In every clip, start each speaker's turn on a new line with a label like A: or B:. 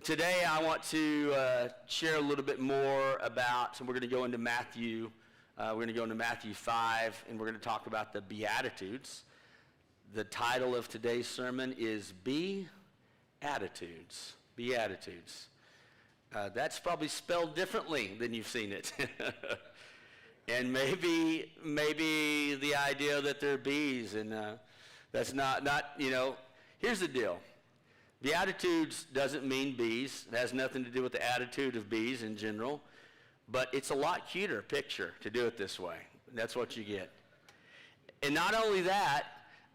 A: Today I want to share a little bit more about, so we're going to go into Matthew, we're going to go into Matthew 5, and we're going to talk about the beatitudes. The title of today's sermon is Beatitudes. Beatitudes. That's probably spelled differently than you've seen it. And maybe the idea that they're bees, and that's not, here's the deal. Beatitudes doesn't mean bees. It has nothing to do with the attitude of bees in general, but it's a lot cuter picture to do it this way. That's what you get. And not only that,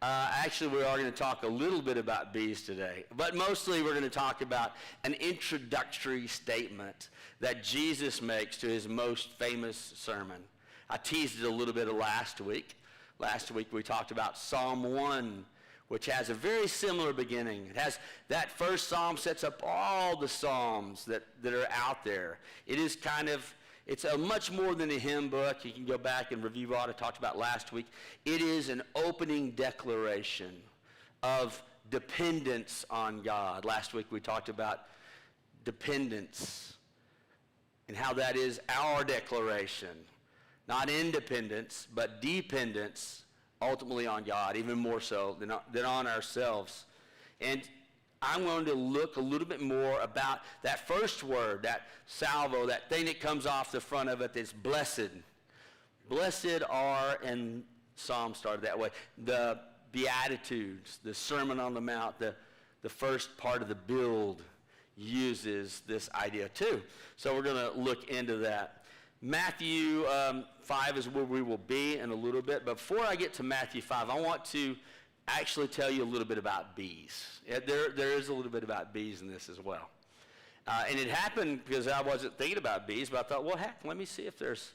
A: actually we are going to talk a little bit about bees today, but mostly we're going to talk about an introductory statement that Jesus makes to his most famous sermon. I teased it a little bit last week. Last week we talked about Psalm 1, which has a very similar beginning. It has, that first psalm sets up all the psalms that are out there. It's a much more than a hymn book. You can go back and review what I talked about last week. It is an opening declaration of dependence on God. Last week we talked about dependence and how that is our declaration. Not independence, but dependence ultimately on God, even more so than on ourselves. And I'm going to look a little bit more about that first word, that salvo, that thing that comes off the front of it that's blessed. Blessed are, and Psalm started that way, the Beatitudes, the Sermon on the Mount, the first part of the build uses this idea too. So we're going to look into that. Matthew 5 is where we will be in a little bit. But before I get to Matthew 5, I want to actually tell you a little bit about bees. There is a little bit about bees in this as well. And it happened because I wasn't thinking about bees, but I thought, well, heck, let me see if there's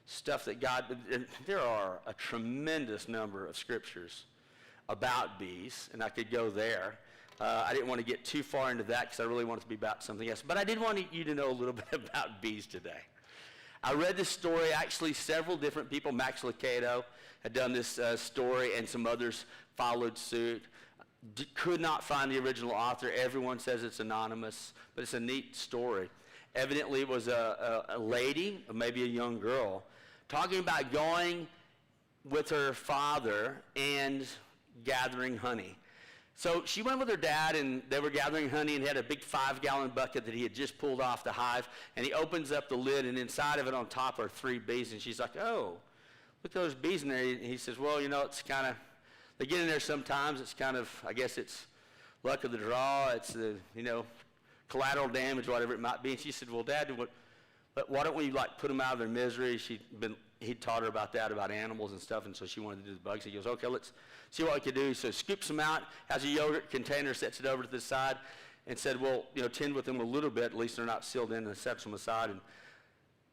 A: stuff that God... And there are a tremendous number of scriptures about bees, and I could go there. I didn't want to get too far into that because I really wanted it to be about something else. But I did want you to know a little bit about bees today. I read this story, actually several different people. Max Lucado had done this story, and some others followed suit. Could not find the original author. Everyone says it's anonymous, but it's a neat story. Evidently, it was a lady, or maybe a young girl, talking about going with her father and gathering honey. So she went with her dad, and they were gathering honey, and he had a big 5-gallon bucket that he had just pulled off the hive, and he opens up the lid, and inside of it on top are 3 bees, and she's like, oh, look at those bees in there. And he says, well, it's kind of, they get in there sometimes. It's kind of, I guess it's luck of the draw. It's the, collateral damage, whatever it might be. And she said, well, Dad, why don't we put them out of their misery? He taught her about that, about animals and stuff, and so she wanted to do the bugs. He goes, okay, let's see what we can do. So scoops them out, has a yogurt container, sets it over to the side, and said, well, tend with them a little bit. At least they're not sealed in, and sets them aside, and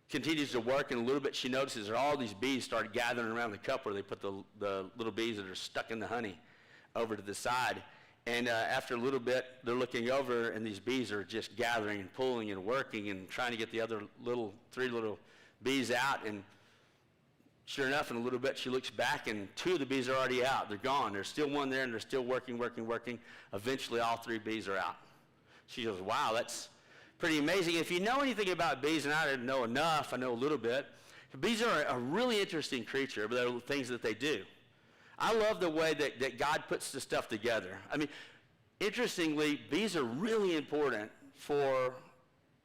A: continues to work. And a little bit she notices that all these bees started gathering around the cup where they put the little bees that are stuck in the honey over to the side. And after a little bit, they're looking over, and these bees are just gathering and pulling and working and trying to get the other 3 little bees out. And sure enough, in a little bit, she looks back, and 2 of the bees are already out. They're gone. There's still 1 there, and they're still working. Eventually, all 3 bees are out. She goes, wow, that's pretty amazing. If you know anything about bees, and I didn't know enough, I know a little bit, bees are a really interesting creature, but there are things that they do. I love the way that God puts the stuff together. I mean, interestingly, bees are really important for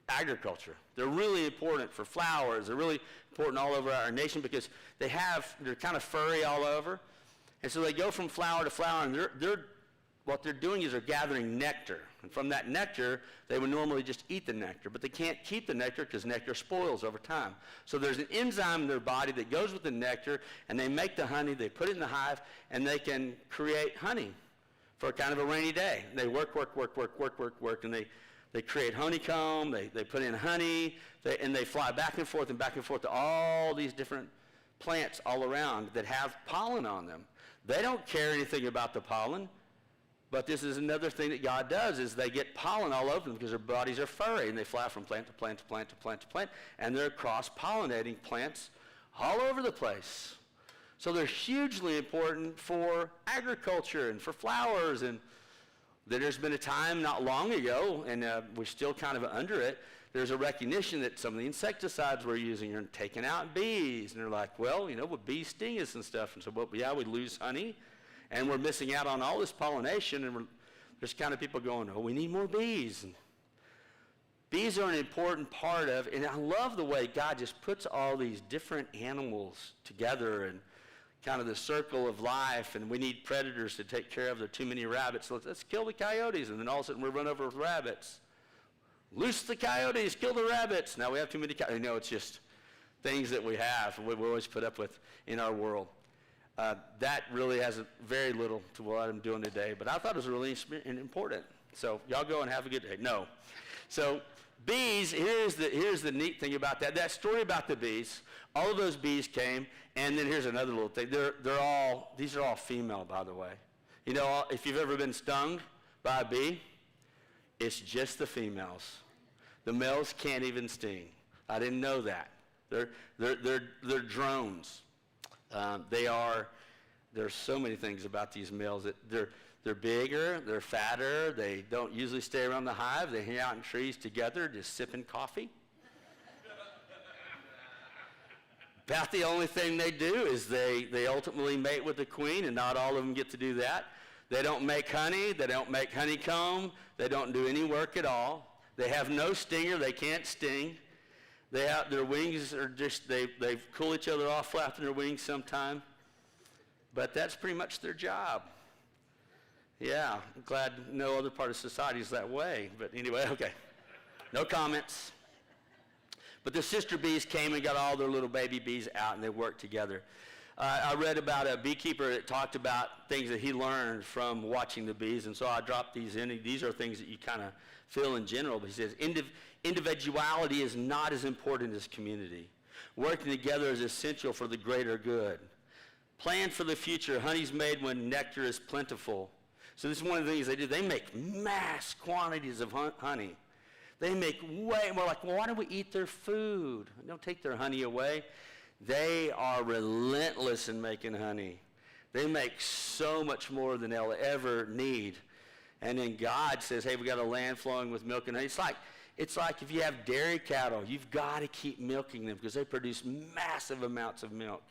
A: agriculture. They're really important for flowers. They're really important all over our nation because they're kind of furry all over. And so they go from flower to flower, and what they're doing is they're gathering nectar. And from that nectar, they would normally just eat the nectar, but they can't keep the nectar because nectar spoils over time. So there's an enzyme in their body that goes with the nectar, and they make the honey, they put it in the hive, and they can create honey for kind of a rainy day. And they work, and they create honeycomb, they put in honey, and they fly back and forth to all these different plants all around that have pollen on them. They don't care anything about the pollen. But this is another thing that God does, is they get pollen all over them because their bodies are furry, and they fly from plant to plant to plant to plant to plant, and they're cross-pollinating plants all over the place. So they're hugely important for agriculture and for flowers, and There's been a time not long ago, and we're still kind of under it, there's a recognition that some of the insecticides we're using are taking out bees. And they're like, well, would bees sting us and stuff? And so, well, yeah, we lose honey, and we're missing out on all this pollination. And there's kind of people going, oh, we need more bees. And bees are an important part of, and I love the way God just puts all these different animals together and kind of the circle of life, and we need predators to take care of. There are too many rabbits, so let's kill the coyotes, and then all of a sudden we run over with rabbits. Loose the coyotes, kill the rabbits. Now we have too many coyotes. It's just things that we have, we always put up with in our world. That really has very little to what I'm doing today, but I thought it was really important. So y'all go and have a good day. No. So bees, here's the neat thing about that. That story about the bees, all of those bees came, and then here's another little thing. These are all female, by the way. If you've ever been stung by a bee, it's just the females. The males can't even sting. I didn't know that. They're drones. There's so many things about these males that they're bigger, they're fatter, they don't usually stay around the hive, they hang out in trees together just sipping coffee. About the only thing they do is they ultimately mate with the queen, and not all of them get to do that. They don't make honey, they don't make honeycomb, they don't do any work at all. They have no stinger, they can't sting. Their wings are just, they cool each other off flapping their wings sometime. But that's pretty much their job. Yeah, I'm glad no other part of society is that way. But anyway, okay. No comments. But the sister bees came and got all their little baby bees out, and they worked together. I read about a beekeeper that talked about things that he learned from watching the bees, and so I dropped these in. These are things that you kind of feel in general, but he says individuality is not as important as community. Working together is essential for the greater good. Plan for the future. Honey's made when nectar is plentiful. So this is one of the things they do. They make mass quantities of honey. They make way more. Like, well, why don't we eat their food? Don't take their honey away. They are relentless in making honey. They make so much more than they'll ever need. And then God says, hey, we got a land flowing with milk and honey. It's like if you have dairy cattle, you've got to keep milking them because they produce massive amounts of milk.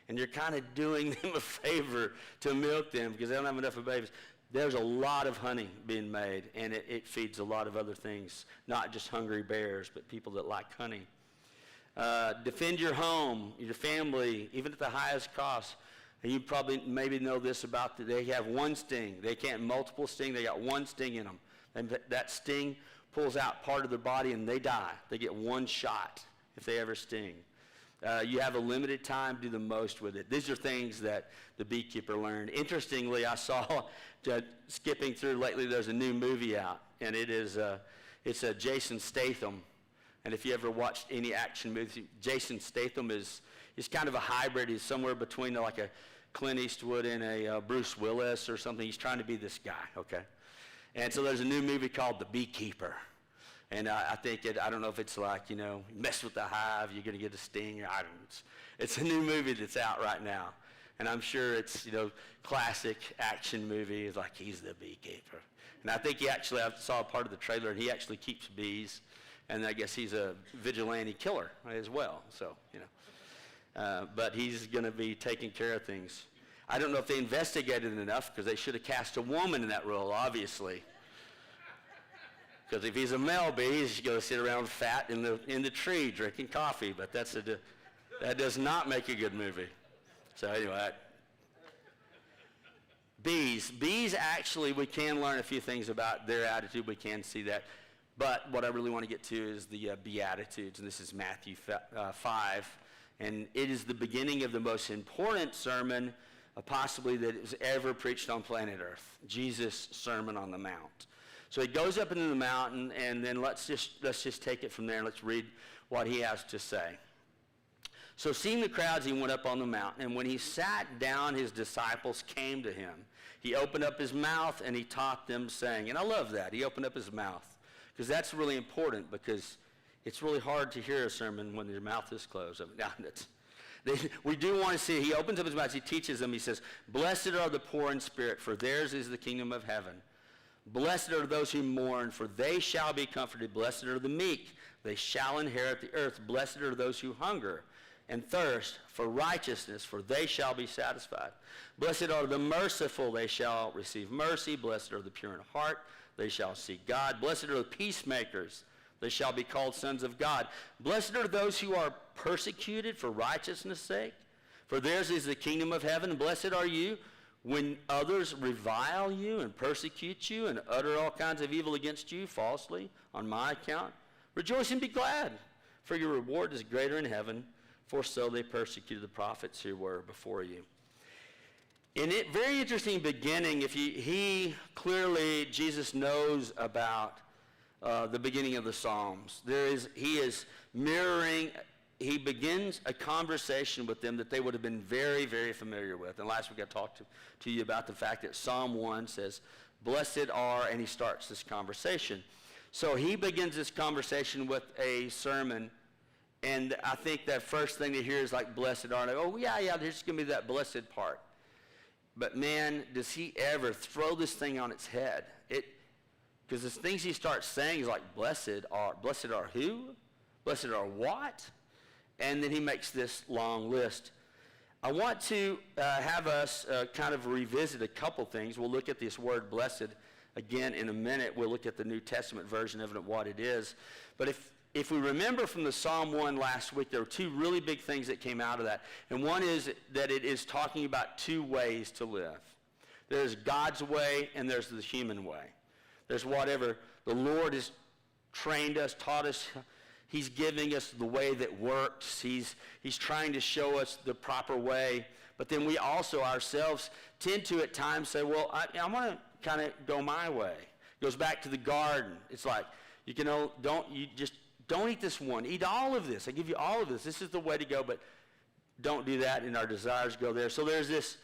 A: And you're kind of doing them a favor to milk them because they don't have enough of babies. There's a lot of honey being made, and it feeds a lot of other things, not just hungry bears, but people that like honey. Defend your home, your family, even at the highest cost. And you probably maybe know this about they have one sting. They can't multiple sting. They got one sting in them. And that sting pulls out part of their body, and they die. They get one shot if they ever sting. You have a limited time to do the most with it. These are things that the beekeeper learned. Interestingly, I saw, skipping through lately, there's a new movie out, and it's a Jason Statham. And if you ever watched any action movies, Jason Statham is kind of a hybrid. He's somewhere between like a Clint Eastwood and a Bruce Willis or something. He's trying to be this guy, okay? And so there's a new movie called The Beekeeper. And I think I don't know if it's like, you mess with the hive, you're going to get a sting. It's a new movie that's out right now. And I'm sure it's, classic action movie. It's like he's the beekeeper. And I think I saw a part of the trailer, and he actually keeps bees. And I guess he's a vigilante killer as well. So, but he's going to be taking care of things. I don't know if they investigated enough because they should have cast a woman in that role, obviously. Because if he's a male bee, he's going to sit around fat in the tree drinking coffee. But that does not make a good movie. So anyway, bees actually, we can learn a few things about their attitude. We can see that. But what I really want to get to is the beatitudes, and this is Matthew 5. And it is the beginning of the most important sermon possibly that was ever preached on planet Earth, Jesus' Sermon on the Mount. So he goes up into the mountain, and then let's just take it from there, and let's read what he has to say. So seeing the crowds, he went up on the mountain, and when he sat down, his disciples came to him. He opened up his mouth, and he taught them, saying, and I love that, he opened up his mouth, because that's really important, because it's really hard to hear a sermon when your mouth is closed. We do want to see, he opens up his mouth, he teaches them, he says, blessed are the poor in spirit, for theirs is the kingdom of heaven. Blessed are those who mourn, for they shall be comforted. Blessed are the meek, they shall inherit the earth. Blessed are those who hunger and thirst for righteousness, for they shall be satisfied. Blessed are the merciful, they shall receive mercy. Blessed are the pure in heart, they shall see God. Blessed are the peacemakers, they shall be called sons of God. Blessed are those who are persecuted for righteousness' sake, for theirs is the kingdom of heaven. Blessed are you when others revile you and persecute you and utter all kinds of evil against you falsely on my account. Rejoice and be glad, for your reward is greater in heaven, for so they persecuted the prophets who were before you. In it, very interesting beginning. Jesus knows about the beginning of the Psalms. He begins a conversation with them that they would have been very, very familiar with. And last week I talked to you about the fact that Psalm 1 says, blessed are, and he starts this conversation. So he begins this conversation with a sermon, and I think that first thing to hear is like, blessed are, and I go, oh, yeah, there's going to be that blessed part. But man, does he ever throw this thing on its head. Because the things he starts saying is like, blessed are who? Blessed are what? And then he makes this long list. I want to have us kind of revisit a couple things. We'll look at this word blessed again in a minute. We'll look at the New Testament version of it, what it is. But if we remember from the Psalm 1 last week, there were two really big things that came out of that. And one is that it is talking about two ways to live. There's God's way and there's the human way. There's whatever the Lord has trained us, taught us. He's giving us the way that works. He's trying to show us the proper way. But then we also ourselves tend to at times say, well, I want to kind of go my way. It goes back to the garden. It's like, don't eat this one. Eat all of this. I give you all of this. This is the way to go, but don't do that, and our desires go there. So there's this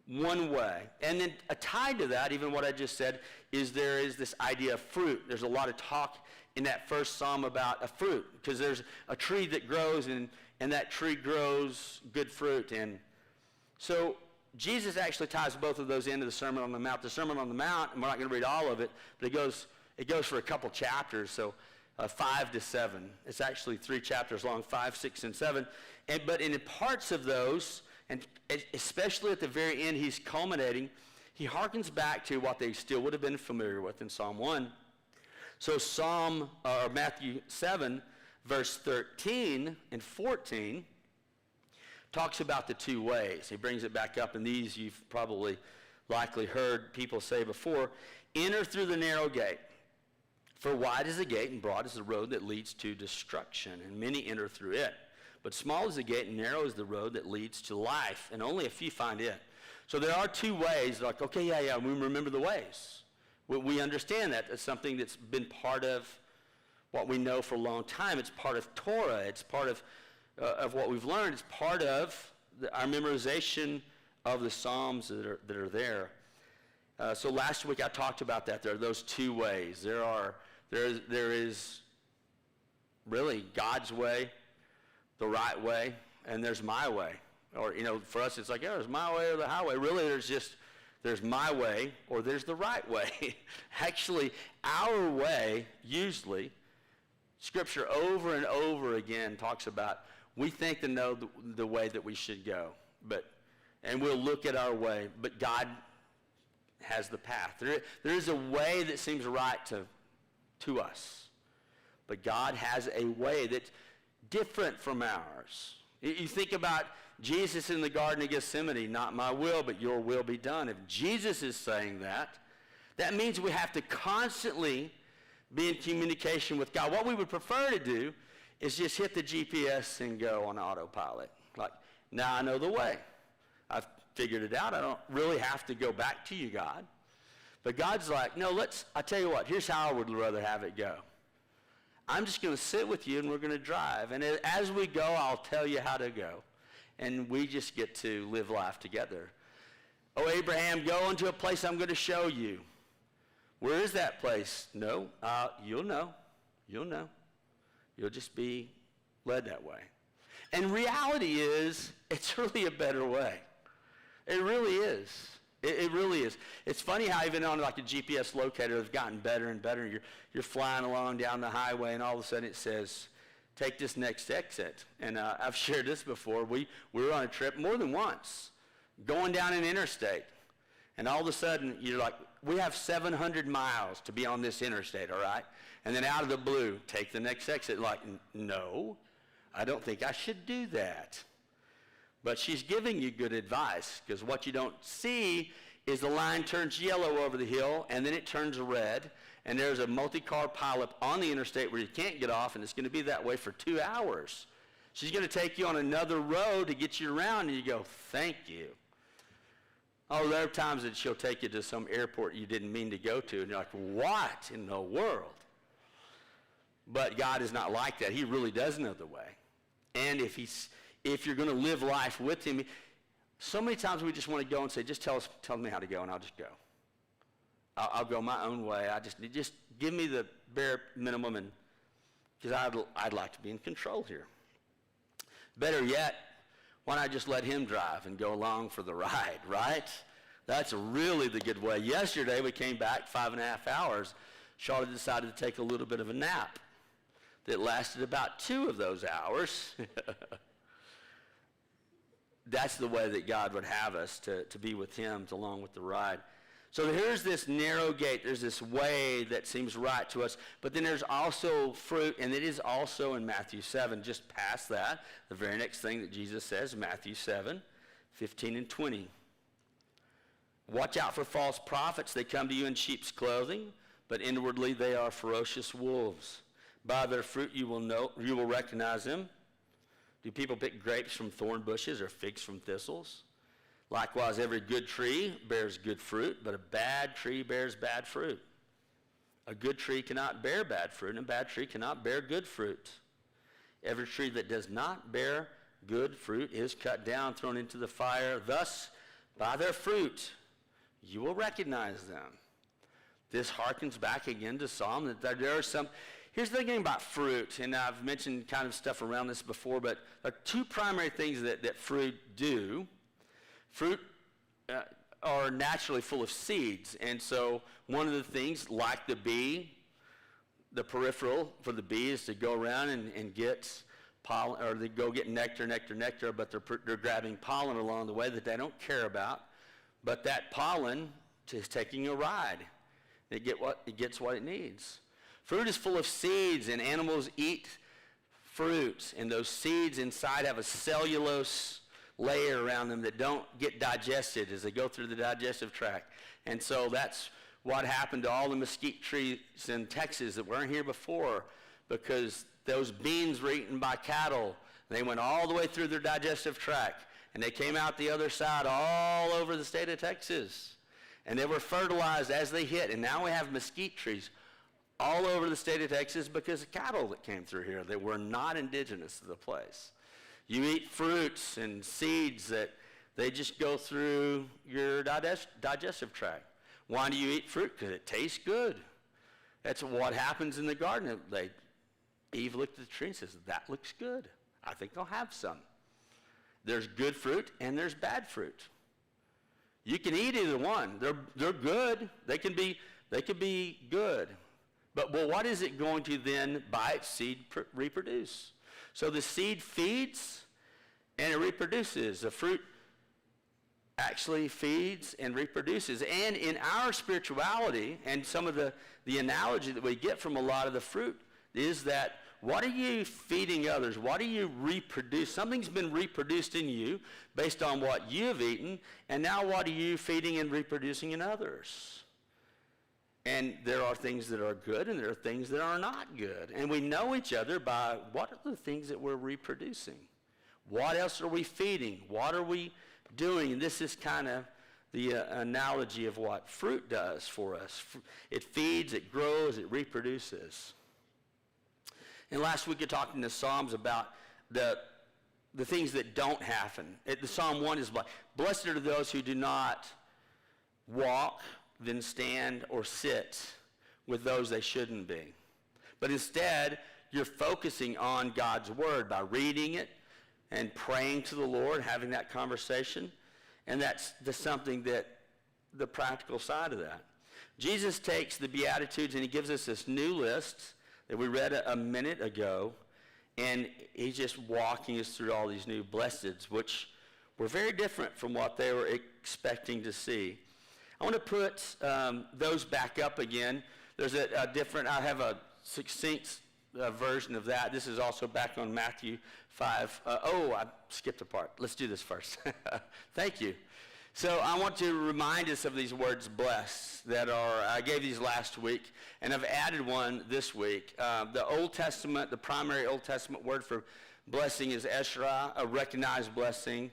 A: one way. And then tied to that, even what I just said, is there is this idea of fruit. There's a lot of talk in that first psalm about a fruit, because there's a tree that grows, and that tree grows good fruit. And so Jesus actually ties both of those into the Sermon on the Mount. The Sermon on the Mount, and we're not going to read all of it, but it goes for a couple chapters, so 5 to 7. It's actually 3 chapters long, 5, 6, and 7. But in parts of those, and especially at the very end, he's culminating. He harkens back to what they still would have been familiar with in Psalm 1. So Matthew 7, verse 13 and 14, talks about the two ways. He brings it back up, and these you've probably likely heard people say before. Enter through the narrow gate, for wide is the gate and broad is the road that leads to destruction, and many enter through it. But small is the gate and narrow is the road that leads to life, and only a few find it. So there are two ways. Like, okay, yeah, we remember the ways. We understand that. It's something that's been part of what we know for a long time. It's part of Torah. It's part of what we've learned. It's part of our memorization of the Psalms that are there. So last week I talked about that. There are those two ways. There is really God's way, the right way, and there's my way. Or, for us it's like, there's my way or the highway. Really, there's my way or there's the right way. Actually, our way, usually, Scripture over and over again talks about, we think to know the way that we should go. And we'll look at our way, but God has the path. There is a way that seems right to us. But God has a way that's different from ours. You think about Jesus in the Garden of Gethsemane, not my will, but your will be done. If Jesus is saying that, that means we have to constantly be in communication with God. What we would prefer to do is just hit the GPS and go on autopilot. Like, now I know the way. I've figured it out. I don't really have to go back to you, God. But God's like, no, I tell you what, here's how I would rather have it go. I'm just going to sit with you and we're going to drive. And as we go, I'll tell you how to go. And we just get to live life together. Oh, Abraham, go into a place I'm going to show you. Where is that place? No, you'll know. You'll know. You'll just be led that way. And reality is, it's really a better way. It really is. It really is. It's funny how even on like a GPS locator, they've gotten better and better. You're flying along down the highway, and all of a sudden it says, take this next exit. And I've shared this before. We were on a trip more than once, going down an interstate. And all of a sudden, you're like, we have 700 miles to be on this interstate, all right? And then out of the blue, take the next exit. Like, no, I don't think I should do that. But she's giving you good advice, because what you don't see is the line turns yellow over the hill, and then it turns red, and there's a multi-car pileup on the interstate where you can't get off, and it's going to be that way for 2 hours. She's going to take you on another road to get you around, and you go, thank you. Oh, there are times that she'll take you to some airport you didn't mean to go to, and you're like, what in the world? But God is not like that. He really does know the way. And if you're going to live life with him, so many times we just want to go and say, just tell me how to go, and I'll just go. I'll go my own way. Just give me the bare minimum, and because I'd like to be in control here. Better yet, why not just let him drive and go along for the ride, right? That's really the good way. Yesterday, we came back 5.5 hours. Charlotte decided to take a little bit of a nap that lasted about 2 of those hours. That's the way that God would have us to be with him along with the ride. So here's this narrow gate. There's this way that seems right to us. But then there's also fruit, and it is also in Matthew 7. Just past that, the very next thing that Jesus says, Matthew 7, 15 and 20. Watch out for false prophets. They come to you in sheep's clothing, but inwardly they are ferocious wolves. By their fruit you will recognize them. Do people pick grapes from thorn bushes or figs from thistles? Likewise, every good tree bears good fruit, but a bad tree bears bad fruit. A good tree cannot bear bad fruit, and a bad tree cannot bear good fruit. Every tree that does not bear good fruit is cut down, thrown into the fire. Thus, by their fruit, you will recognize them. This harkens back again to Psalm, that there are some... Here's the thing about fruit, and I've mentioned kind of stuff around this before, but there are 2 primary things that fruit do. Fruit are naturally full of seeds, and so one of the things, like the bee, the peripheral for the bee is to go around and get pollen, or they go get nectar, but they're grabbing pollen along the way that they don't care about, but that pollen is taking a ride. It gets what it needs. Fruit is full of seeds, and animals eat fruit, and those seeds inside have a cellulose layer around them that don't get digested as they go through the digestive tract. And so that's what happened to all the mesquite trees in Texas that weren't here before, because those beans were eaten by cattle. They went all the way through their digestive tract, and they came out the other side all over the state of Texas. And they were fertilized as they hit, and now we have mesquite trees all over the state of Texas because of cattle that came through here that were not indigenous to the place. You eat fruits and seeds that they just go through your digestive tract. Why do you eat fruit? Because it tastes good. That's what happens in the garden. Eve looked at the tree and says, that looks good. I think I'll have some. There's good fruit and there's bad fruit. You can eat either one. They're good. They can be good. But what is it going to then by its seed reproduce? So the seed feeds and it reproduces. The fruit actually feeds and reproduces. And in our spirituality, and some of the analogy that we get from a lot of the fruit is that what are you feeding others? What do you reproduce? Something's been reproduced in you based on what you've eaten, and now what are you feeding and reproducing in others? And there are things that are good and there are things that are not good. And we know each other by what are the things that we're reproducing? What else are we feeding? What are we doing? And this is kind of the analogy of what fruit does for us. It feeds, it grows, it reproduces. And last week you talked in the Psalms about the things that don't happen. The Psalm 1 is blessed are those who do not walk, then stand or sit with those they shouldn't be. But instead, you're focusing on God's word by reading it and praying to the Lord, having that conversation. And that's something that the practical side of that. Jesus takes the Beatitudes and he gives us this new list that we read a minute ago, and he's just walking us through all these new blesseds, which were very different from what they were expecting to see. I want to put those back up again. There's a different, I have a succinct version of that. This is also back on Matthew 5. I skipped a part. Let's do this first. Thank you. So I want to remind us of these words blessed that are, I gave these last week, and I've added one this week. The Old Testament, the primary Old Testament word for blessing is Esra, a recognized blessing.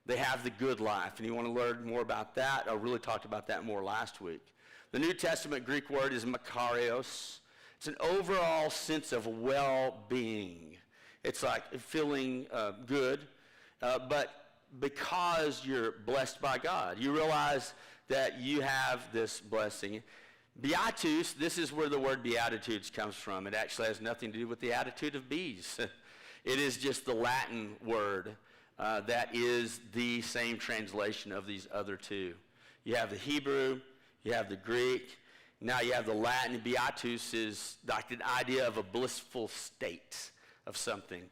A: They have the good life, and you want to learn more about that. I really talked about that more last week. The New Testament Greek word is makarios. It's an overall sense of well-being. It's like feeling good, but because you're blessed by God, you realize that you have this blessing. Beatus, this is where the word beatitudes comes from. It actually has nothing to do with the attitude of bees. It is just the Latin word that is the same translation of these other two. You have the Hebrew, you have the Greek, now you have the Latin. Beatus is like the idea of a blissful state of something.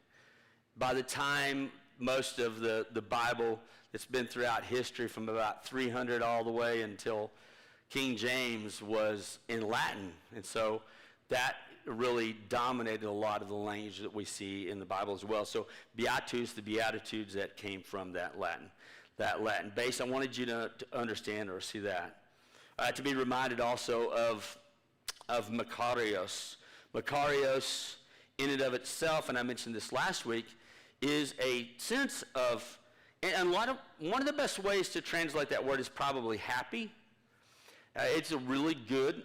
A: By the time most of the Bible that's been throughout history from about 300 all the way until King James was in Latin. And so that really dominated a lot of the language that we see in the Bible as well. So beatus, the Beatitudes that came from that Latin base. I wanted you to understand or see that. To be reminded also of makarios. Makarios in and of itself, and I mentioned this last week, is a sense of, and one of the best ways to translate that word is probably happy. It's a really good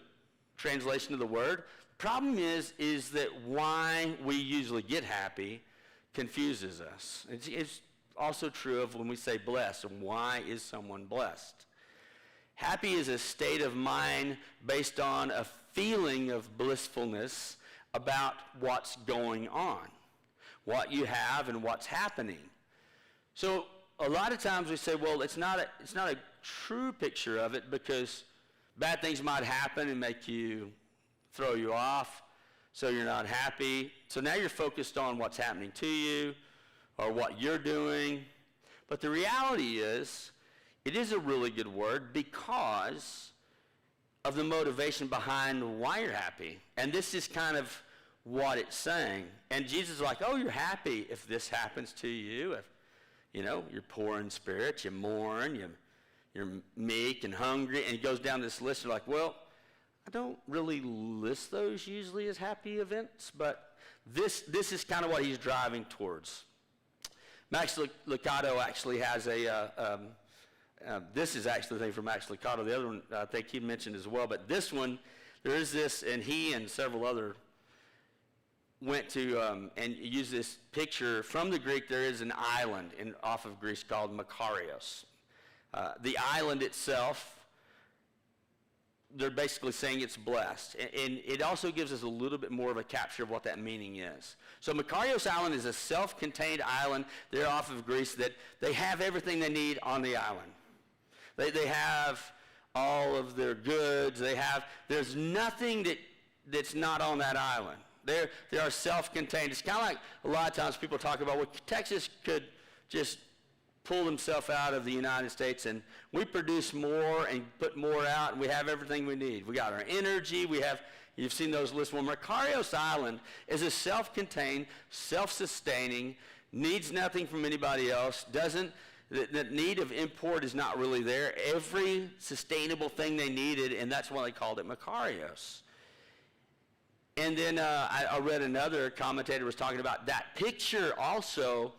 A: translation of the word. Problem is that why we usually get happy confuses us. It's also true of when we say blessed, and why is someone blessed? Happy is a state of mind based on a feeling of blissfulness about what's going on, what you have and what's happening. So a lot of times we say, well, it's not a true picture of it because bad things might happen and throw you off, so you're not happy. So now you're focused on what's happening to you or what you're doing. But the reality is, it is a really good word because of the motivation behind why you're happy. And this is kind of what it's saying. And Jesus is like, oh, you're happy if this happens to you. If, you're poor in spirit, you mourn, you're meek and hungry. And he goes down this list. You're like, well, I don't really list those usually as happy events, but this is kind of what he's driving towards. Max Lucado actually has this is actually the thing from Max Lucado. The other one I think he mentioned as well, but this one, there is this, and he and several other went to and used this picture from the Greek. There is an island off of Greece called Makarios. The island itself, they're basically saying it's blessed. And it also gives us a little bit more of a capture of what that meaning is. So Makarios Island is a self-contained island there off of Greece that they have everything they need on the island. They have all of their goods. There's nothing that's not on that island. They are self-contained. It's kind of like a lot of times people talk about, well, Texas could just pull themselves out of the United States and we produce more and put more out and we have everything we need. We got our energy. You've seen those lists. Well, Makarios Island is a self-contained, self-sustaining, needs nothing from anybody else, the need of import is not really there. Every sustainable thing they needed, and that's why they called it Makarios. And then I read another commentator was talking about that picture also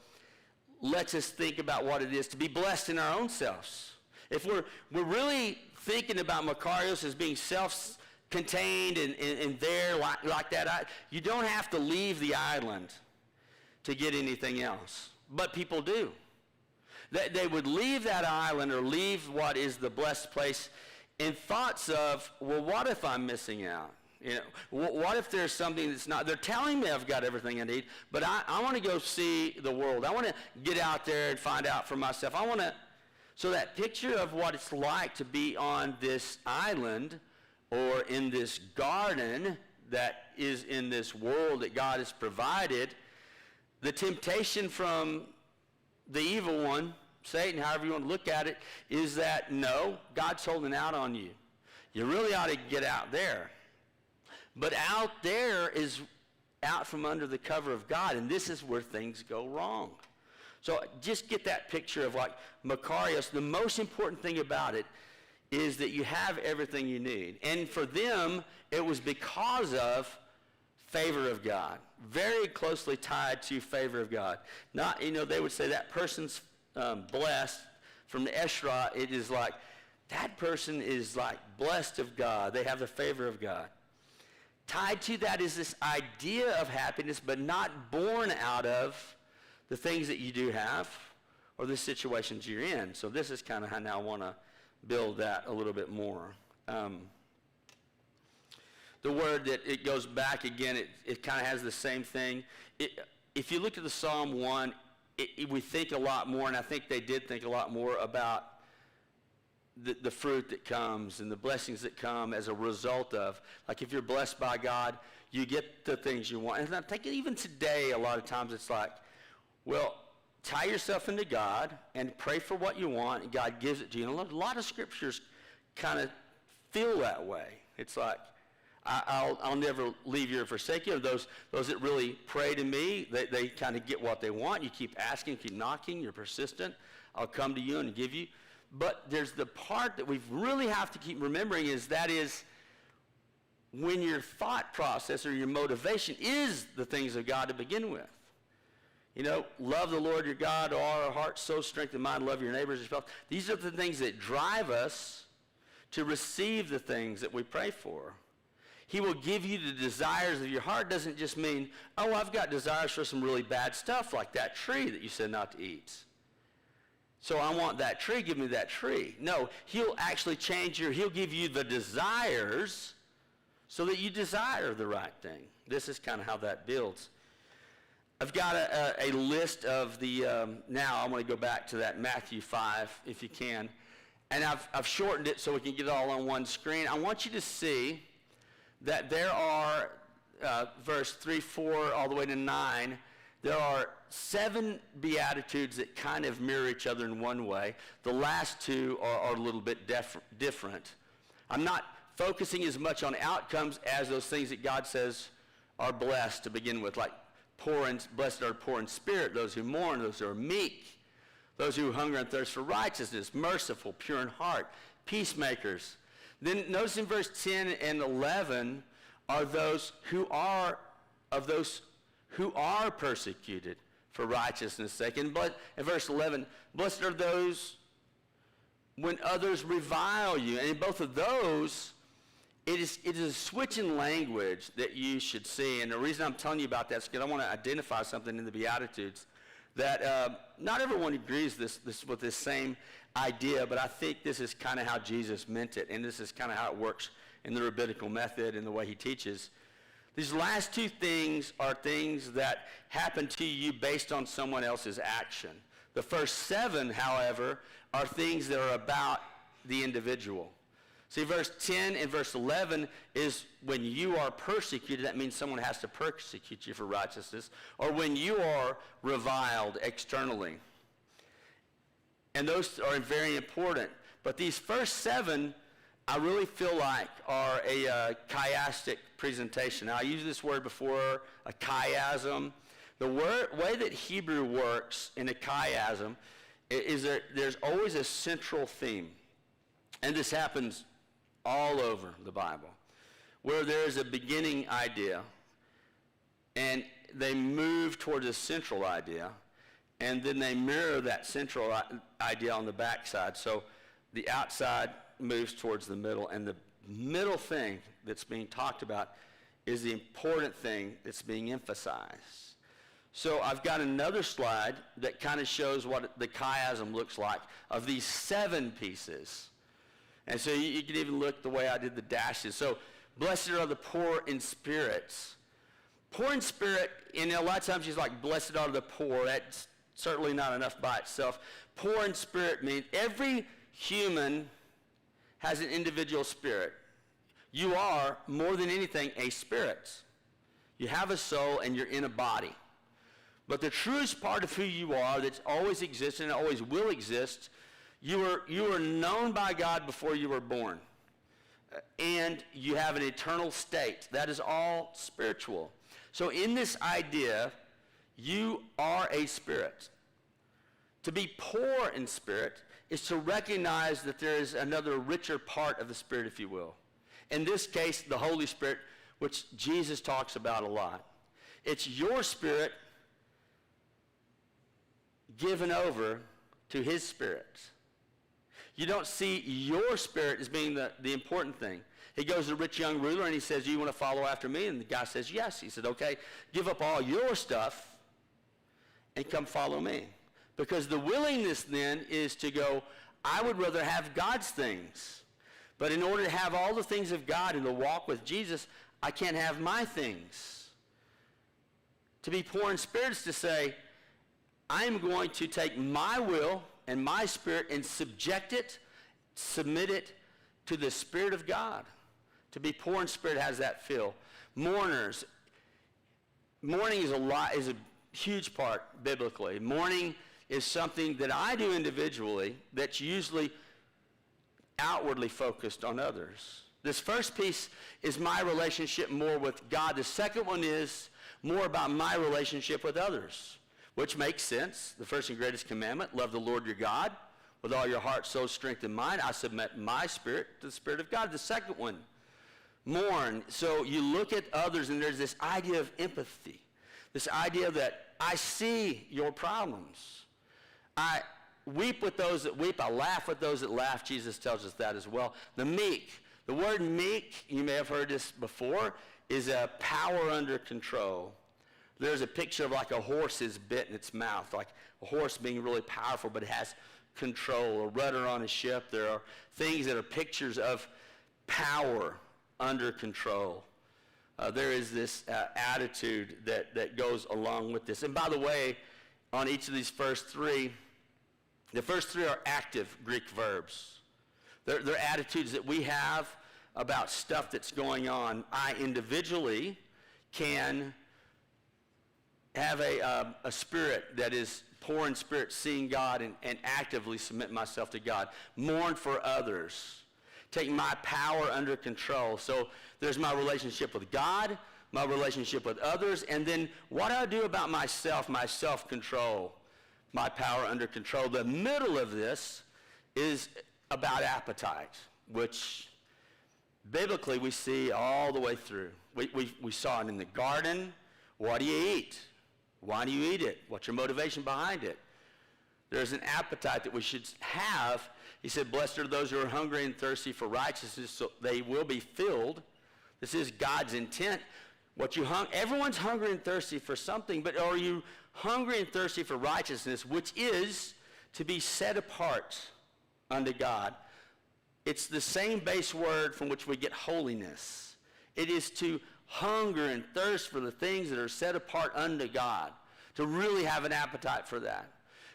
A: lets us think about what it is to be blessed in our own selves. If we're really thinking about Makarios as being self-contained and there like that, you don't have to leave the island to get anything else. But people do. They would leave that island or leave what is the blessed place in thoughts of, well, what if I'm missing out? What if there's something that's not? They're telling me I've got everything I need, but I want to go see the world. I want to get out there and find out for myself. So that picture of what it's like to be on this island or in this garden that is in this world that God has provided, the temptation from the evil one, Satan, however you want to look at it, is that no, God's holding out on you. You really ought to get out there. But out there is out from under the cover of God, and this is where things go wrong. So just get that picture of like Macarius. The most important thing about it is that you have everything you need. And for them, it was because of favor of God, very closely tied to favor of God. Not, they would say that person's blessed. From the Esra, it is like, that person is like blessed of God. They have the favor of God. Tied to that is this idea of happiness, but not born out of the things that you do have or the situations you're in. So this is kind of how now I want to build that a little bit more. The word that it goes back again, it kind of has the same thing. If you look at the Psalm 1, we think a lot more, and I think they did think a lot more about the fruit that comes and the blessings that come as a result of, like if you're blessed by God, you get the things you want. And I'm thinking even today, a lot of times it's like, well, tie yourself into God and pray for what you want, and God gives it to you. And a lot of scriptures kind of feel that way. It's like, I'll never leave you or forsake you. Those that really pray to me, they kind of get what they want. You keep asking, keep knocking, you're persistent. I'll come to you and give you. But there's the part that we really have to keep remembering is when your thought process or your motivation is the things of God to begin with. Love the Lord your God, all our heart, soul, strength, and mind. Love your neighbors as yourself. These are the things that drive us to receive the things that we pray for. He will give you the desires of your heart. Doesn't just mean, oh, I've got desires for some really bad stuff like that tree that you said not to eat. So I want that tree, give me that tree. No, he'll actually he'll give you the desires so that you desire the right thing. This is kind of how that builds. I've got a list of now I want to go back to that Matthew 5, if you can. And I've shortened it so we can get it all on one screen. I want you to see that there are, verse 3, 4, all the way to 9, there are 7 beatitudes that kind of mirror each other in one way. The last 2 are a little bit different. I'm not focusing as much on outcomes as those things that God says are blessed to begin with, like blessed are poor in spirit, those who mourn, those who are meek, those who hunger and thirst for righteousness, merciful, pure in heart, peacemakers. Then notice in verse 10 and 11 are those who are persecuted for righteousness' sake. And in verse 11, blessed are those when others revile you. And in both of those, it is a switch in language that you should see. And the reason I'm telling you about that is because I want to identify something in the Beatitudes that not everyone agrees with this same idea, but I think this is kind of how Jesus meant it, and this is kind of how it works in the rabbinical method and the way he teaches. These last 2 things are things that happen to you based on someone else's action. The first 7, however, are things that are about the individual. See, verse 10 and verse 11 is when you are persecuted, that means someone has to persecute you for righteousness, or when you are reviled externally. And those are very important. But these first 7, I really feel like are a chiastic presentation. Now, I used this word before, a chiasm. The way that Hebrew works in a chiasm is there's always a central theme. And this happens all over the Bible, where there is a beginning idea, and they move towards a central idea, and then they mirror that central idea on the backside. So the outside moves towards the middle, and the middle thing that's being talked about is the important thing that's being emphasized. So I've got another slide that kind of shows what the chiasm looks like of these 7 pieces. And so you can even look the way I did the dashes. So blessed are the poor in spirits. Poor in spirit, and a lot of times he's like, blessed are the poor. That's certainly not enough by itself. poor in spirit means every human has an individual spirit. You are, more than anything, a spirit. You have a soul and you're in a body. But the truest part of who you are that's always existed and always will exist, you were known by God before you were born. And you have an eternal state. That is all spiritual. So in this idea, you are a spirit. To be poor in spirit is to recognize that there is another richer part of the Spirit, if you will. In this case, the Holy Spirit, which Jesus talks about a lot. It's your spirit given over to his spirit. You don't see your spirit as being the important thing. He goes to the rich young ruler and he says, "Do you want to follow after me?" And the guy says, "Yes." He said, "Okay, give up all your stuff and come follow me." Because the willingness then is to go, I would rather have God's things. But in order to have all the things of God and to walk with Jesus, I can't have my things. To be poor in spirit is to say, I'm going to take my will and my spirit and submit it to the Spirit of God. To be poor in spirit has that feel. Mourners. Mourning is a huge part biblically. Mourning is something that I do individually that's usually outwardly focused on others. This first piece is my relationship more with God. The second one is more about my relationship with others, which makes sense. The first and greatest commandment, love the Lord your God with all your heart, soul, strength, and mind. I submit my spirit to the Spirit of God. The second one, mourn. So you look at others and there's this idea of empathy, this idea that I see your problems. I weep with those that weep. I laugh with those that laugh. Jesus tells us that as well. The meek. The word meek, you may have heard this before, is a power under control. There's a picture of like a horse's bit in its mouth, like a horse being really powerful, but it has control, a rudder on a ship. There are things that are pictures of power under control. There is this attitude that goes along with this. And by the way, on each of these first three, the first three are active Greek verbs. They're attitudes that we have about stuff that's going on. I individually can have a spirit that is poor in spirit, seeing God and actively submit myself to God. Mourn for others. Take my power under control. So there's my relationship with God, my relationship with others, and then what do I do about myself, my self-control, my power under control. The middle of this is about appetite, which biblically we see all the way through. We saw it in the garden. What do you eat? Why do you eat it? What's your motivation behind it? There's an appetite that we should have. He said, blessed are those who are hungry and thirsty for righteousness, so they will be filled. This is God's intent. Everyone's hungry and thirsty for something, but are you hungry and thirsty for righteousness, which is to be set apart unto God? It's the same base word from which we get holiness. It is to hunger and thirst for the things that are set apart unto God, to really have an appetite for that.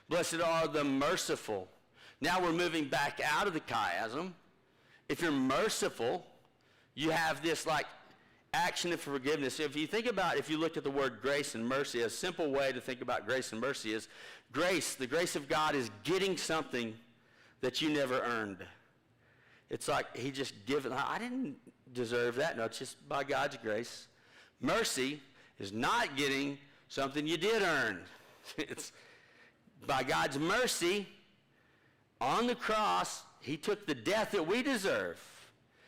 A: Blessed are the merciful. Now we're moving back out of the chiasm. If you're merciful, you have this like action of forgiveness. If you look at the word grace and mercy, a simple way to think about grace and mercy is grace. The grace of God is getting something that you never earned. It's like he just given. I didn't deserve that. No, it's just by God's grace. Mercy is not getting something you did earn. It's by God's mercy. On the cross, he took the death that we deserve.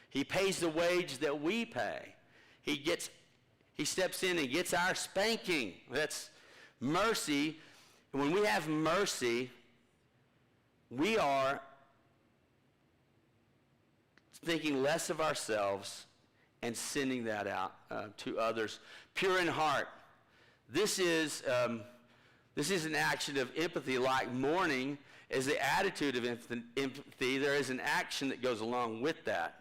A: He pays the wage that we pay. He steps in and gets our spanking. That's mercy. And when we have mercy, we are thinking less of ourselves and sending that out to others. Pure in heart. This is an action of empathy, like mourning is the attitude of empathy. There is an action that goes along with that.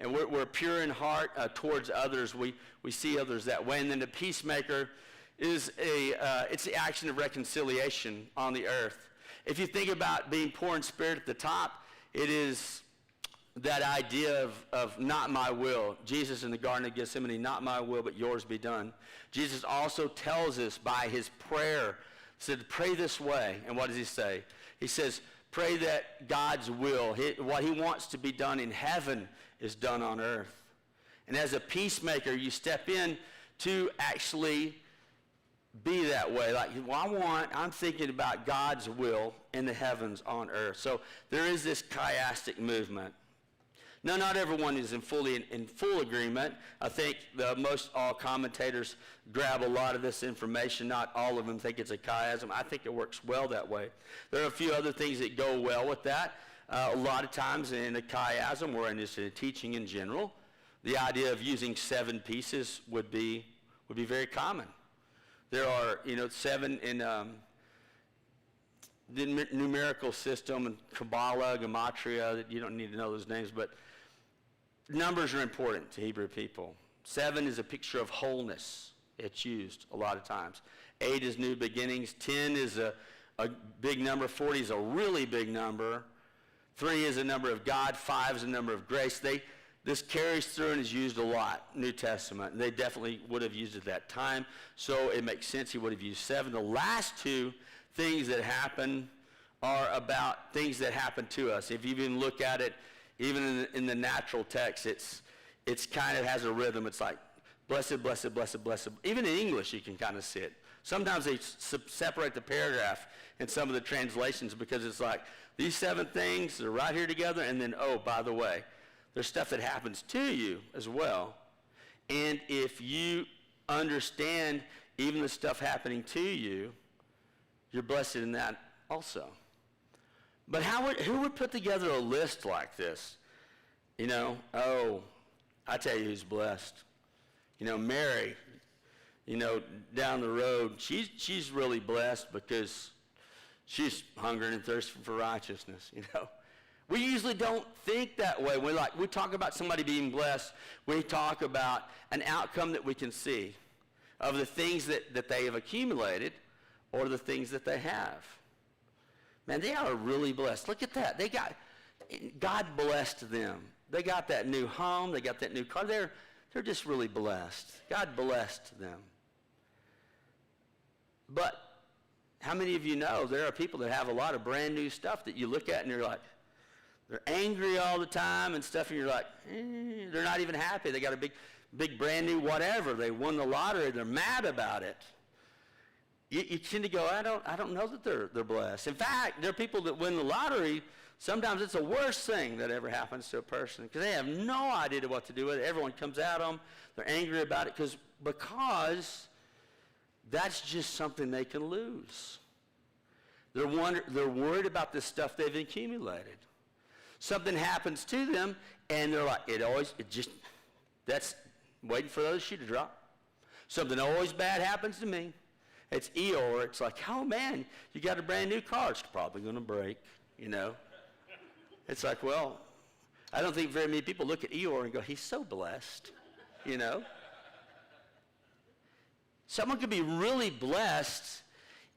A: And we're pure in heart towards others. We see others that way. And then the peacemaker is it's the action of reconciliation on the earth. if you think about being poor in spirit at the top, it is that idea of not my will. Jesus in the Garden of Gethsemane, not my will, but yours be done. Jesus also tells us by his prayer, said, pray this way. And what does he say? He says, pray that God's will, what he wants to be done in heaven is done on earth. And as a peacemaker, you step in to actually be that way. Like, well, I'm thinking about God's will in the heavens on earth. So there is this chiastic movement. Now, not everyone is in full agreement. I think most all commentators grab a lot of this information. Not all of them think it's a chiasm. I think it works well that way. There are a few other things that go well with that. A lot of times in a chiasm, or in just teaching in general, the idea of using 7 pieces would be very common. There are, 7 in the numerical system and Kabbalah, Gematria, that you don't need to know those names, but numbers are important to Hebrew people. 7 is a picture of wholeness. It's used a lot of times. 8 is new beginnings. 10 is a big number. 40 is a really big number. 3 is a number of God. 5 is a number of grace. This carries through and is used a lot, New Testament. They definitely would have used it at that time, so it makes sense he would have used 7. The last 2 things that happen are about things that happen to us. If you even look at it, even in the natural text, it's kind of has a rhythm. It's like, blessed, blessed, blessed, blessed. Even in English, you can kind of see it. Sometimes they separate the paragraph in some of the translations because it's like, these 7 things are right here together, and then, oh, by the way, there's stuff that happens to you as well. And if you understand even the stuff happening to you, you're blessed in that also. But who would put together a list like this? Oh, I tell you who's blessed. Mary, down the road, she's really blessed because she's hungering and thirsting for righteousness, We usually don't think that way. We talk about somebody being blessed. We talk about an outcome that we can see of the things that they have accumulated or the things that they have. Man, they are really blessed. Look at that. God blessed them. They got that new home. They got that new car. They're just really blessed. God blessed them. But how many of you know there are people that have a lot of brand new stuff that you look at and you're like, they're angry all the time and stuff, and you're like, they're not even happy. They got a big brand new whatever. They won the lottery. They're mad about it. You tend to go, I don't know that they're blessed. In fact, there are people that win the lottery. Sometimes it's the worst thing that ever happens to a person because they have no idea what to do with it. Everyone comes at them. They're angry about it because that's just something they can lose. They're worried about the stuff they've accumulated. Something happens to them, and they're like, that's waiting for the other shoe to drop. Something always bad happens to me. It's Eeyore. It's like, oh, man, you got a brand new car. It's probably going to break, It's like, well, I don't think very many people look at Eeyore and go, he's so blessed, Someone could be really blessed,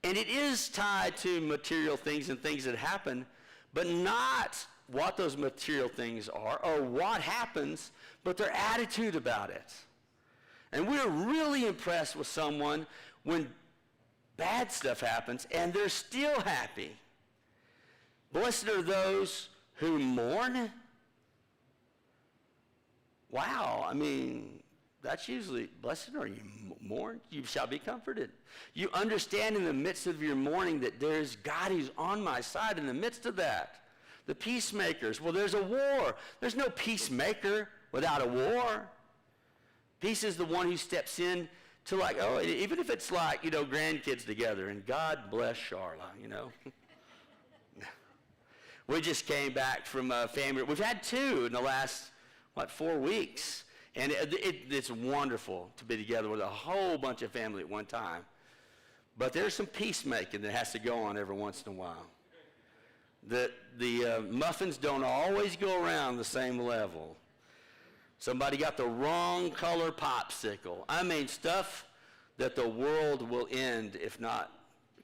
A: and it is tied to material things and things that happen, but not what those material things are or what happens, but their attitude about it. And we're really impressed with someone when bad stuff happens and they're still happy. Blessed are those who mourn. Wow, that's usually, blessed are you mourn, you shall be comforted. You understand in the midst of your mourning that there's God who's on my side in the midst of that. The peacemakers, well, there's a war. There's no peacemaker without a war. Peace is the one who steps in to even if it's grandkids together, and God bless Charla, We just came back from a family. We've had 2 in the last, 4 weeks. And it's wonderful to be together with a whole bunch of family at one time. But there's some peacemaking that has to go on every once in a while. The muffins don't always go around the same level. Somebody got the wrong color popsicle. Stuff that the world will end if not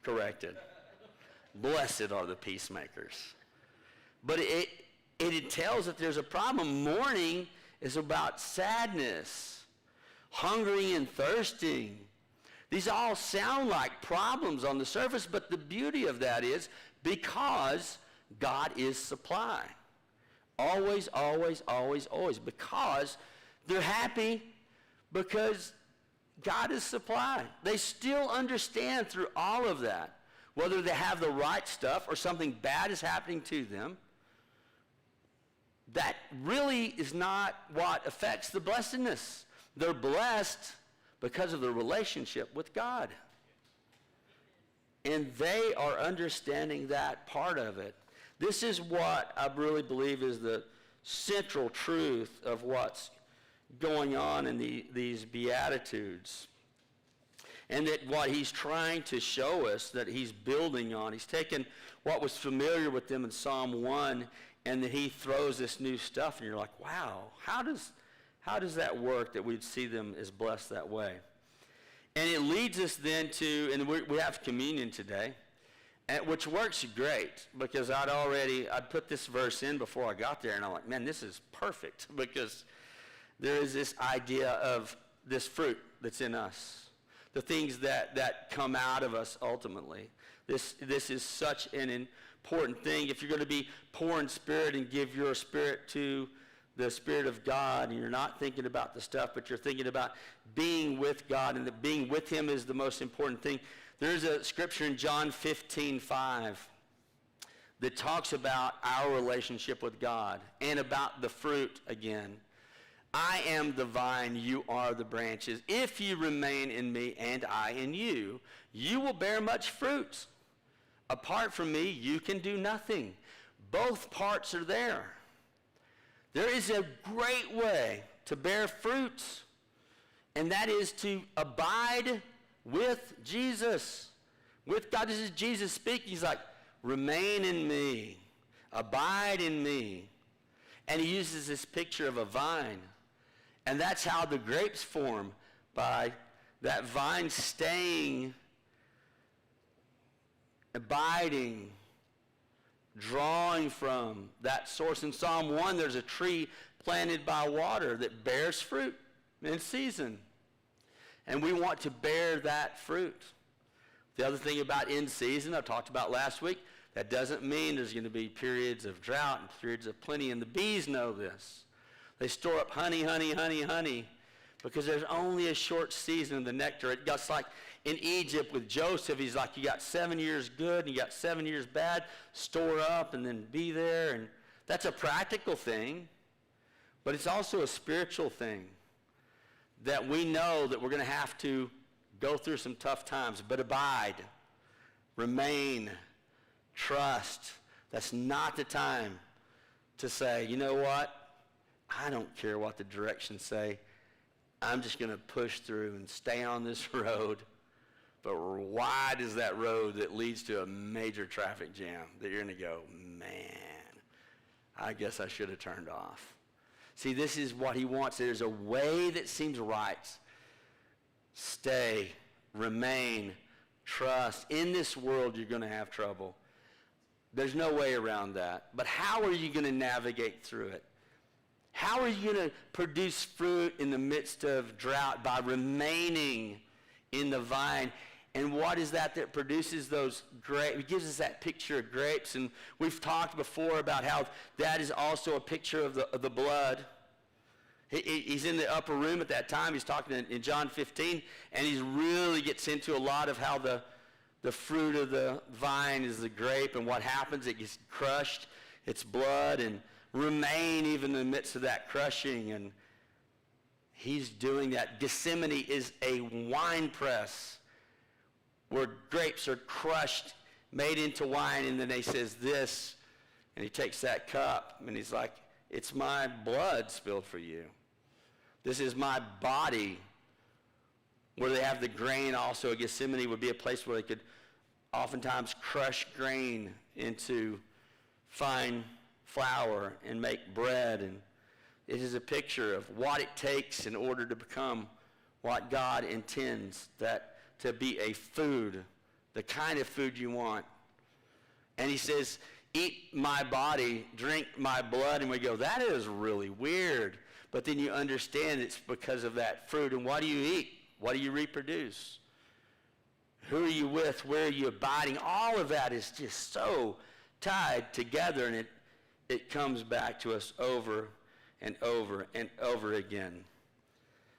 A: corrected. Blessed are the peacemakers. But it tells that there's a problem. Mourning is about sadness, hungering and thirsting. These all sound like problems on the surface, but the beauty of that is because God is supply. Always, always, always, always. Because they're happy because God is supply. They still understand through all of that, whether they have the right stuff or something bad is happening to them, that really is not what affects the blessedness. They're blessed because of the relationship with God. And they are understanding that part of it. This is what I really believe is the central truth of what's going on in these Beatitudes. And that what he's trying to show us, that he's building on, he's taken what was familiar with them in Psalm 1, and then he throws this new stuff, and you're like, wow, how does that work that we'd see them as blessed that way? And it leads us then to, and we have communion today, which works great, because I'd put this verse in before I got there, and I'm like, man, this is perfect, because there is this idea of this fruit that's in us. The things that come out of us ultimately. This is such an important thing. If you're going to be poor in spirit and give your spirit to the Spirit of God, and you're not thinking about the stuff, but you're thinking about being with God, and that being with him is the most important thing. There's a scripture in John 15:5 that talks about our relationship with God and about the fruit again. I am the vine, you are the branches. If you remain in me and I in you, you will bear much fruit. Apart from me, you can do nothing. Both parts are there. There is a great way to bear fruit, and that is to abide with Jesus, with God. This is Jesus speaking. He's like, remain in me, abide in me. And he uses this picture of a vine. And that's how the grapes form, by that vine staying, abiding, drawing from that source. In Psalm 1, there's a tree planted by water that bears fruit in season. And we want to bear that fruit. The other thing about in season, I talked about last week, that doesn't mean there's going to be periods of drought and periods of plenty, and the bees know this. They store up honey, honey, honey, honey, because there's only a short season of the nectar. It gets like in Egypt with Joseph, he's like, you got 7 years good and you got 7 years bad, store up and then be there. And that's a practical thing, but it's also a spiritual thing, that we know that we're going to have to go through some tough times, but abide, remain, trust. That's not the time to say, you know what? I don't care what the directions say. I'm just going to push through and stay on this road. But wide is that road that leads to a major traffic jam that you're going to go, man, I guess I should have turned off. See, this is what he wants. There's a way that seems right. Stay, remain, trust. In this world, you're going to have trouble. There's no way around that. But how are you going to navigate through it? How are you going to produce fruit in the midst of drought? By remaining in the vine. And what is that produces those grapes? It gives us that picture of grapes. And we've talked before about how that is also a picture of the blood. He's in the upper room at that time. He's talking in John 15. And he really gets into a lot of how the fruit of the vine is the grape. And what happens, it gets crushed. It's blood, and remain even in the midst of that crushing. And he's doing that. Gethsemane is a wine press where grapes are crushed, made into wine, and then he says this, and he takes that cup, and he's like, it's my blood spilled for you. This is my body. Where they have the grain also, Gethsemane would be a place where they could oftentimes crush grain into fine flour and make bread. And it is a picture of what it takes in order to become what God intends, that to be a food, the kind of food you want. And he says, eat my body, drink my blood. And we go, that is really weird. But then you understand it's because of that fruit. And what do you eat? What do you reproduce? Who are you with? Where are you abiding? All of that is just so tied together, and it comes back to us over and over and over again.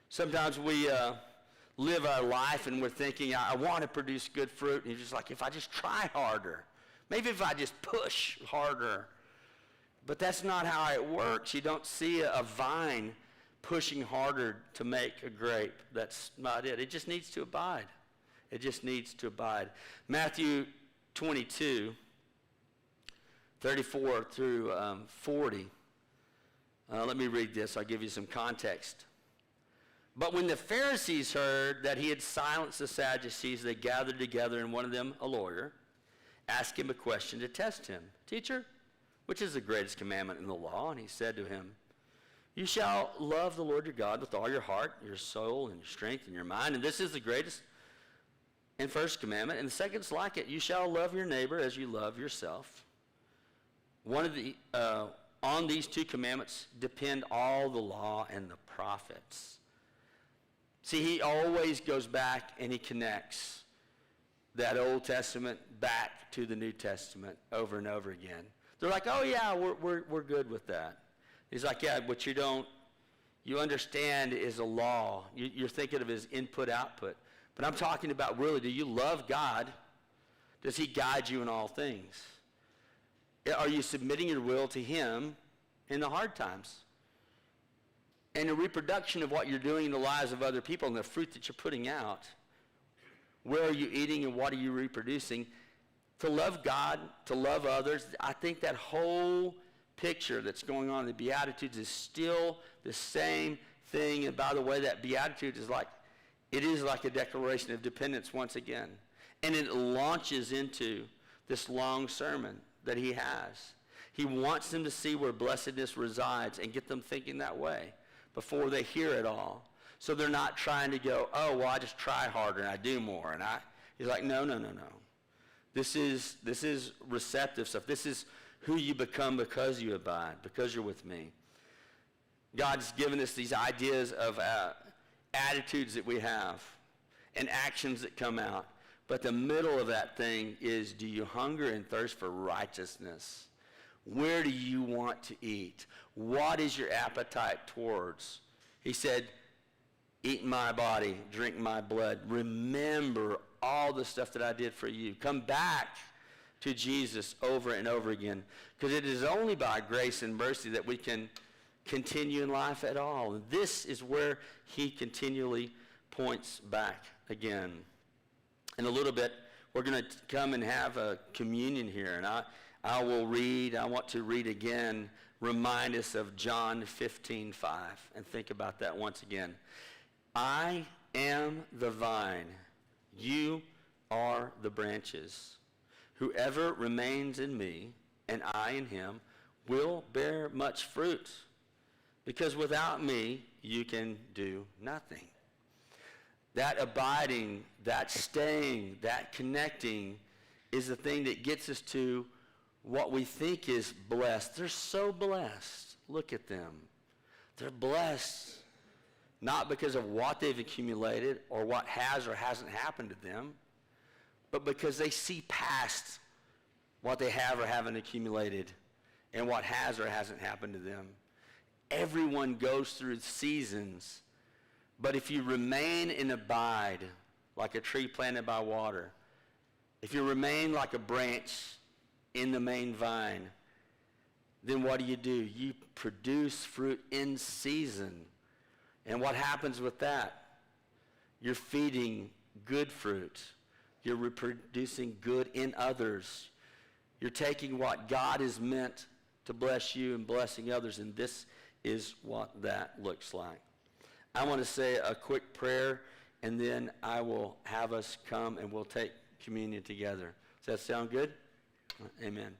A: Sometimes we live our life and we're thinking, I want to produce good fruit. And you're just like, if I just try harder, maybe if I just push harder. But that's not how it works. You don't see a vine pushing harder to make a grape. That's not it. It just needs to abide. It just needs to abide. Matthew 22, 34 through 40. Let me read this. I'll give you some context. But when the Pharisees heard that he had silenced the Sadducees, they gathered together, and one of them, a lawyer, asked him a question to test him. Teacher, which is the greatest commandment in the law? And he said to him, you shall love the Lord your God with all your heart, your soul, and your strength, and your mind. And this is the greatest and first commandment. And the second is like it. You shall love your neighbor as you love yourself. On these two commandments depend all the law and the prophets. See, he always goes back and he connects that Old Testament back to the New Testament over and over again. They're like, oh yeah, we're good with that. He's like, yeah, what you understand is a law. You're thinking of it as input, output. But I'm talking about really, do you love God? Does he guide you in all things? Are you submitting your will to him in the hard times? And the reproduction of what you're doing in the lives of other people and the fruit that you're putting out, where are you eating and what are you reproducing? To love God, to love others, I think that whole picture that's going on in the Beatitudes is still the same thing. And by the way, that Beatitude is like a declaration of dependence once again. And it launches into this long sermon that he has. He wants them to see where blessedness resides and get them thinking that way before they hear it all. So they're not trying to go, oh, well, I just try harder and I do more. He's like, no. This is receptive stuff. This is who you become because you abide, because you're with me. God's given us these ideas of attitudes that we have and actions that come out. But the middle of that thing is, do you hunger and thirst for righteousness? Where do you want to eat? What is your appetite towards? He said, eat my body, drink my blood. Remember all the stuff that I did for you. Come back to Jesus over and over again. Because it is only by grace and mercy that we can continue in life at all. And this is where he continually points back again. In a little bit, we're going to come and have a communion here. And I want to read again, remind us of John 15:5. And think about that once again. I am the vine. You are the branches. Whoever remains in me and I in him will bear much fruit. Because without me, you can do nothing. That abiding, that staying, that connecting is the thing that gets us to what we think is blessed. They're so blessed. Look at them. They're blessed not because of what they've accumulated or what has or hasn't happened to them, but because they see past what they have or haven't accumulated and what has or hasn't happened to them. Everyone goes through seasons, but if you remain and abide like a tree planted by water, if you remain like a branch in the main vine, then what do? You produce fruit in season. And what happens with that? You're feeding good fruit. You're reproducing good in others. You're taking what God has meant to bless you and blessing others, and this is what that looks like. I want to say a quick prayer, and then I will have us come and we'll take communion together. Does that sound good? Amen.